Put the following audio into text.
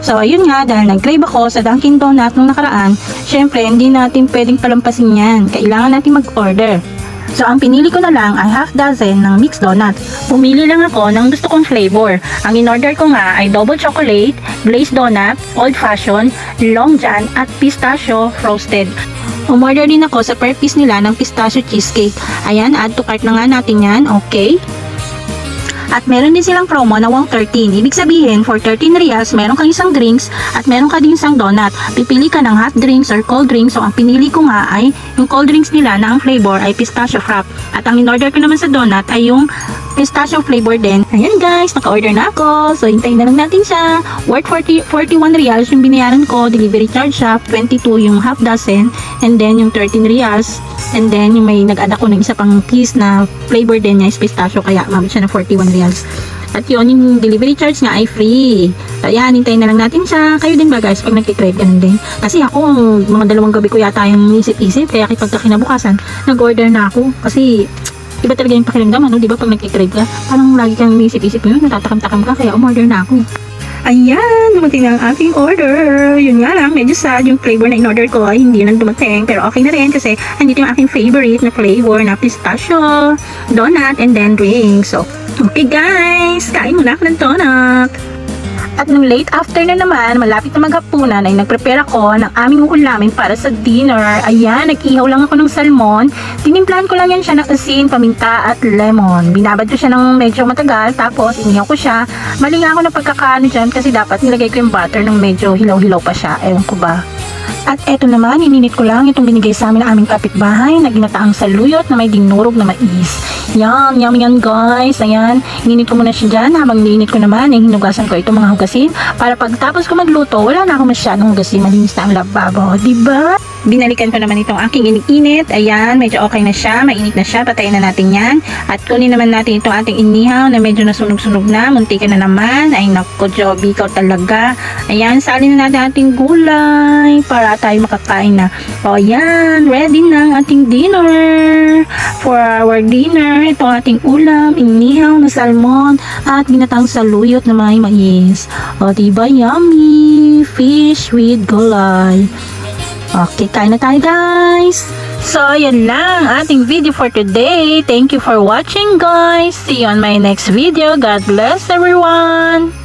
So, ayun nga, dahil nag-crave ako sa Dunkin Donut nung nakaraan, syempre, hindi natin pwedeng palampasin yan. Kailangan natin mag-order. So, ang pinili ko na lang ay half dozen ng mixed donut. Pumili lang ako ng gusto kong flavor. Ang in-order ko nga ay double chocolate, glazed donut, old fashion, long john, at pistachio frosted. Umorder din ako sa per piece nila ng pistachio cheesecake. Ayan, add to cart na nga natin yan. Okay. At meron din silang promo na 113. Ibig sabihin, for 13 reals, meron kang isang drinks at meron ka din isang donut. Pipili ka ng hot drinks or cold drinks. So, ang pinili ko nga ay yung cold drinks nila na ang flavor ay pistachio frap. At ang in-order ko naman sa donut ay yung pistachio flavor din. Ayan guys, naka-order na ako. So, hintayin na lang natin siya. Worth 41 reals yung binayaran ko. Delivery charge siya. 22 yung half dozen. And then, yung 13 reals. And then, yung may nag-add ako ng isa pang piece na flavor din niya is pistachio. Kaya, mabit siya na 41 reals. At yun, yung delivery charge nga ay free. So, ayan, hintayin na lang natin siya. Kayo din ba guys, pag nag-crave ganun din? Kasi ako, mga 2 gabi ko yata yung isip-isip. Kaya kapag kinabukasan, nag-order na ako. Kasi, iba talaga yung pakiramdam, ano? Diba pag nag-crave ka? Parang lagi kang isip-isip mo yun, natatakam-takam ka. Kaya umorder na ako. Ayan, dumating na ang ating order. Yun nga lang, medyo sad yung flavor na in-order ko ay hindi lang dumating. Pero okay na rin kasi andito yung aking favorite na flavor na pistachio, donut, and then drink. So, okay guys, kain muna ako ng donut. At nung late afternoon naman, malapit na maghapunan, ay nagprepare ako ng aming ulamin para sa dinner. Ayan, nag-ihaw lang ako ng salmon. Tinimplahan ko lang yan siya ng asin, paminta at lemon. Binabad ko siya ng medyo matagal, tapos inihaw ko siya. Mali nga ako ng pagkakaano dyan kasi dapat nilagay ko yung butter ng medyo hilaw-hilaw pa siya. Ewan ko ba. At eto naman, ininit ko lang itong binigay sa amin ng aming kapitbahay na ginataang saluyot na may dinurog na mais. Yan, yummy yan guys. Ayan, ininit ko muna siya dyan. Habang ininit ko naman, hinugasan ko itong mga hugasin para pagtapos ko magluto, wala na ako masyadong hugasin. Malinis na ang lababo, diba? Binalikan ko naman itong aking init-init. Ayan, medyo okay na siya. Mainit na siya. Patayin na natin yan. At kunin naman natin itong ating inihaw na medyo nasunog-sunog na. Muntikan na naman. Ay, naku, Joby, ikaw talaga. Ayan, salin na natin ating gulay para tayo makakain na. O, ayan, ready na ang ating dinner. For our dinner, itong ating ulam, inihaw na salmon, at ginatang saluyot na may mais. O, diba, yummy? Fish with gulay. Okay, kain na tayo guys! So, yan lang ating video for today. Thank you for watching guys. See you on my next video. God bless everyone!